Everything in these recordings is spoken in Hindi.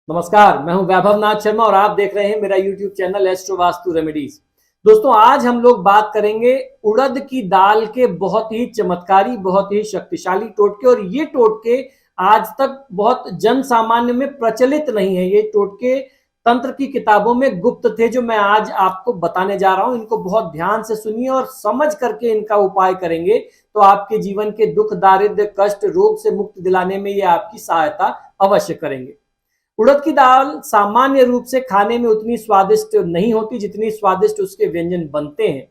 नमस्कार, मैं हूं वैभव नाथ शर्मा और आप देख रहे हैं मेरा YouTube channel astro vastu remedies. दोस्तों, आज हम लोग बात करेंगे उड़द की दाल के बहुत ही चमत्कारी, बहुत ही शक्तिशाली टोटके। और ये टोटके आज तक बहुत जन सामान्य में प्रचलित नहीं है। ये टोटके तंत्र की किताबों में गुप्त थे, जो मैं आज आपको बताने जा रहा हूं। इनको बहुत ध्यान से सुनिए और समझ करके इनका उपाय करेंगे तो आपके जीवन के दुख, दारिद्र्य, कष्ट, रोग से मुक्ति दिलाने में ये आपकी सहायता अवश्य करेंगे। उड़द की दाल सामान्य रूप से खाने में उतनी स्वादिष्ट नहीं होती जितनी स्वादिष्ट उसके व्यंजन बनते हैं।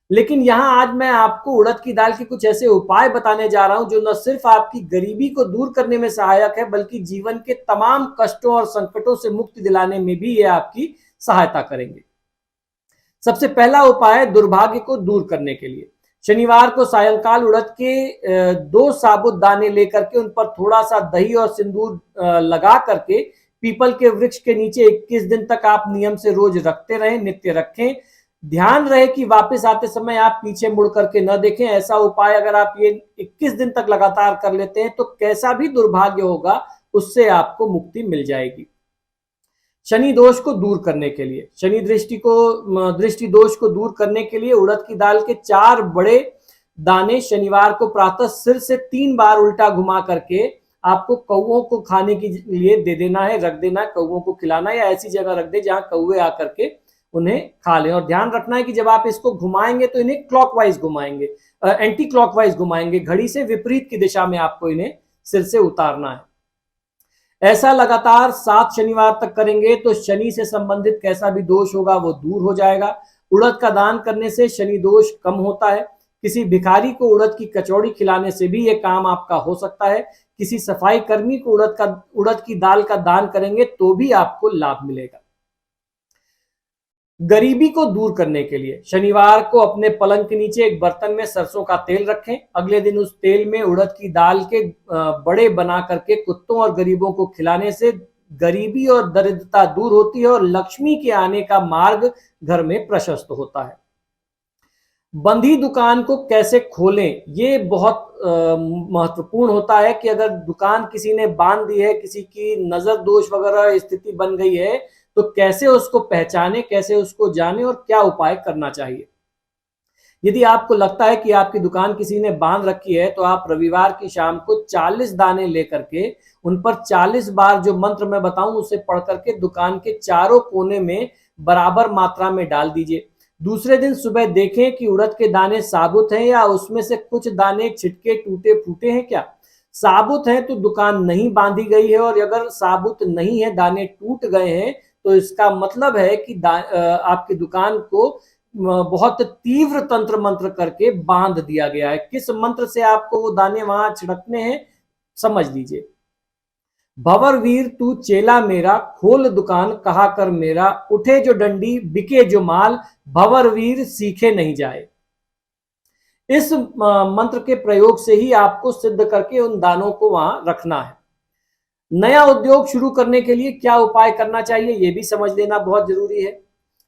लेकिन यहाँ आज मैं आपको उड़द की दाल के कुछ ऐसे उपाय बताने जा रहा हूं जो न सिर्फ आपकी गरीबी को दूर करने में सहायक है, बल्कि जीवन के तमाम कष्टों और संकटों से मुक्ति दिलाने में भी ये आपकी सहायता करेंगे। सबसे पहला उपाय है दुर्भाग्य को दूर करने के लिए। शनिवार को सायंकाल उड़द के 2 साबुत दाने लेकर के उन पर थोड़ा सा दही और सिंदूर लगा करके पीपल के वृक्ष के नीचे 21 दिन तक आप नियम से रोज रखते रहें, नित्य रखें। ध्यान रहे कि वापस आते समय आप पीछे मुड़ करके न देखें। ऐसा उपाय अगर आप ये 21 दिन तक लगातार कर लेते हैं तो कैसा भी दुर्भाग्य होगा उससे आपको मुक्ति मिल जाएगी। शनि दोष को दूर करने के लिए, शनि दृष्टि दोष को दूर करने के लिए उड़द की दाल के 4 बड़े दाने शनिवार को प्रातः सिर से 3 बार उल्टा घुमा करके आपको कौओं को खाने के लिए दे देना है, रख देना है। कौओं को खिलाना है या ऐसी जगह रख दे जहां कौए आकर के उन्हें खा लें। और ध्यान रखना है कि जब आप इसको घुमाएंगे तो इन्हें क्लॉकवाइज घुमाएंगे, एंटी क्लॉकवाइज घुमाएंगे। घड़ी से विपरीत की दिशा में आपको इन्हें सिर से उतारना है। ऐसा लगातार 7 शनिवार तक करेंगे तो शनि से संबंधित कैसा भी दोष होगा वो दूर हो जाएगा। उड़द का दान करने से शनि दोष कम होता है। किसी भिखारी को उड़द की कचौड़ी खिलाने से भी ये काम आपका हो सकता है। किसी सफाई कर्मी को उड़द की दाल का दान करेंगे तो भी आपको लाभ मिलेगा। गरीबी को दूर करने के लिए शनिवार को अपने पलंग के नीचे एक बर्तन में सरसों का तेल रखें। अगले दिन उस तेल में उड़द की दाल के बड़े बना करके कुत्तों और गरीबों को खिलाने से गरीबी और दरिद्रता दूर होती है और लक्ष्मी के आने का मार्ग घर में प्रशस्त होता है। बंधी दुकान को कैसे खोलें, ये बहुत महत्वपूर्ण होता है कि अगर दुकान किसी ने बांध दी है, किसी की नजर दोष वगैरह स्थिति बन गई है, तो कैसे उसको पहचाने, कैसे उसको जाने और क्या उपाय करना चाहिए। यदि आपको लगता है कि आपकी दुकान किसी ने बांध रखी है तो आप रविवार की शाम को 40 दाने लेकर के उन पर 40 बार जो मंत्र मैं बताऊं उसे पढ़ करके दुकान के चारों कोने में बराबर मात्रा में डाल दीजिए। दूसरे दिन सुबह देखें कि उड़द के दाने साबुत हैं या उसमें से कुछ दाने छिटके टूटे फूटे हैं क्या। साबुत हैं तो दुकान नहीं बांधी गई है, और अगर साबुत नहीं है, दाने टूट गए हैं, तो इसका मतलब है कि आपकी दुकान को बहुत तीव्र तंत्र मंत्र करके बांध दिया गया है। किस मंत्र से आपको वो दाने वहां छिड़कने हैं समझ लीजिए। भंवर वीर तू चेला मेरा, खोल दुकान कहा कर मेरा, उठे जो डंडी बिके जो माल, भंवर वीर सीखे नहीं जाए। इस मंत्र के प्रयोग से ही आपको सिद्ध करके उन दानों को वहां रखना है। नया उद्योग शुरू करने के लिए क्या उपाय करना चाहिए ये भी समझ लेना बहुत जरूरी है।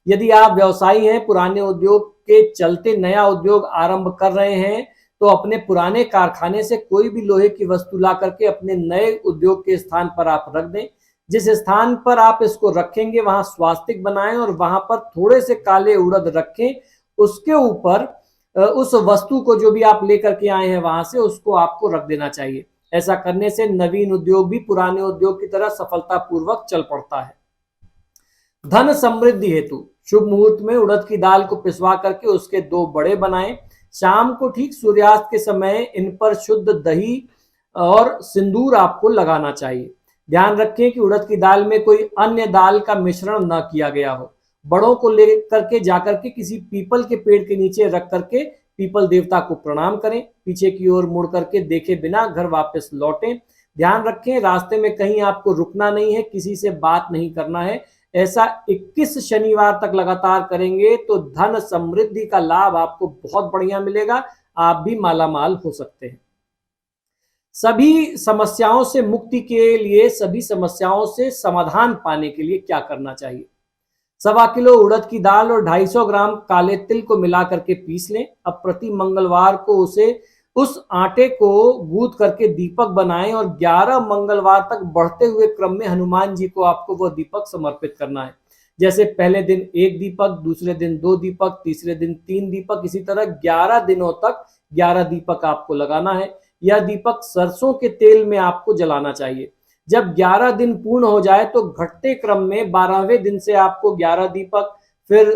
यदि आप व्यवसायी हैं, पुराने उद्योग के चलते नया उद्योग आरंभ कर रहे हैं, तो अपने पुराने कारखाने से कोई भी लोहे की वस्तु ला करके अपने नए उद्योग के स्थान पर आप रख दें। जिस स्थान पर आप इसको रखेंगे वहां स्वास्तिक बनाएं और वहां पर थोड़े से काले उड़द रखें। उसके ऊपर उस वस्तु को जो भी आप लेकर के आए हैं वहां से उसको आपको रख देना चाहिए। ऐसा करने से नवीन उद्योग भी पुराने उद्योग की तरह सफलतापूर्वक चल पड़ता है। धन समृद्धि हेतु शुभ मुहूर्त में उड़द की दाल को पिसवा करके उसके 2 बड़े बनाएं। शाम को ठीक सूर्यास्त के समय इन पर शुद्ध दही और सिंदूर आपको लगाना चाहिए। ध्यान रखें कि उड़द की दाल में कोई अन्य दाल का मिश्रण न किया गया हो। बड़ों को लेकर के जाकर के किसी पीपल के पेड़ के नीचे रख करके पीपल देवता को प्रणाम करें। पीछे की ओर मुड़ करके देखे बिना घर वापस लौटें। ध्यान रखें रास्ते में कहीं आपको रुकना नहीं है, किसी से बात नहीं करना है। ऐसा 21 शनिवार तक लगातार करेंगे तो धन समृद्धि का लाभ आपको बहुत बढ़िया मिलेगा। आप भी मालामाल हो सकते हैं। सभी समस्याओं से मुक्ति के लिए, सभी समस्याओं से समाधान पाने के लिए क्या करना चाहिए। 1.25 किलो उड़द की दाल और 250 ग्राम काले तिल को मिला करके पीस लें। अब प्रति मंगलवार को उसे उस आटे को गूंथ करके दीपक बनाएं और 11 मंगलवार तक बढ़ते हुए क्रम में हनुमान जी को आपको वह दीपक समर्पित करना है। जैसे पहले दिन 1 दीपक, दूसरे दिन 2 दीपक, तीसरे दिन 3 दीपक, इसी तरह 11 दिनों तक 11 दीपक आपको लगाना है। यह दीपक सरसों के तेल में आपको जलाना चाहिए। जब 11 दिन पूर्ण हो जाए तो घटते क्रम में 12वें दिन से आपको 11 दीपक, फिर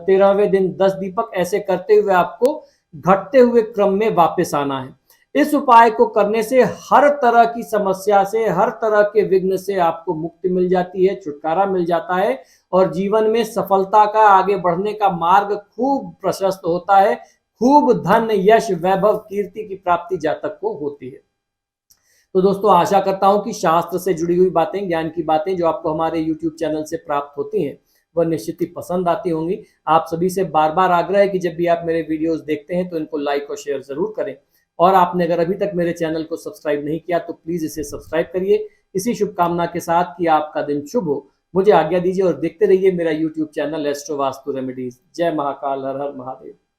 13वें दिन 10 दीपक, ऐसे करते हुए आपको घटते हुए क्रम में वापस आना है। इस उपाय को करने से हर तरह की समस्या से, हर तरह के विघ्न से आपको मुक्ति मिल जाती है, छुटकारा मिल जाता है और जीवन में सफलता का, आगे बढ़ने का मार्ग खूब प्रशस्त होता है। खूब धन, यश, वैभव, कीर्ति की प्राप्ति जातक को होती है। तो दोस्तों, आशा करता हूं कि शास्त्र से जुड़ी हुई बातें, ज्ञान की बातें जो आपको हमारे YouTube चैनल से प्राप्त होती हैं, वह निश्चित ही पसंद आती होंगी। आप सभी से बार बार आग्रह है कि जब भी आप मेरे वीडियोस देखते हैं तो इनको लाइक और शेयर जरूर करें। और आपने अगर अभी तक मेरे चैनल को सब्सक्राइब नहीं किया तो प्लीज इसे सब्सक्राइब करिए। इसी शुभकामना के साथ कि आपका दिन शुभ हो, मुझे आज्ञा दीजिए और देखते रहिए मेरा YouTube channel astro vastu remedies. जय महाकाल, हर हर महादेव।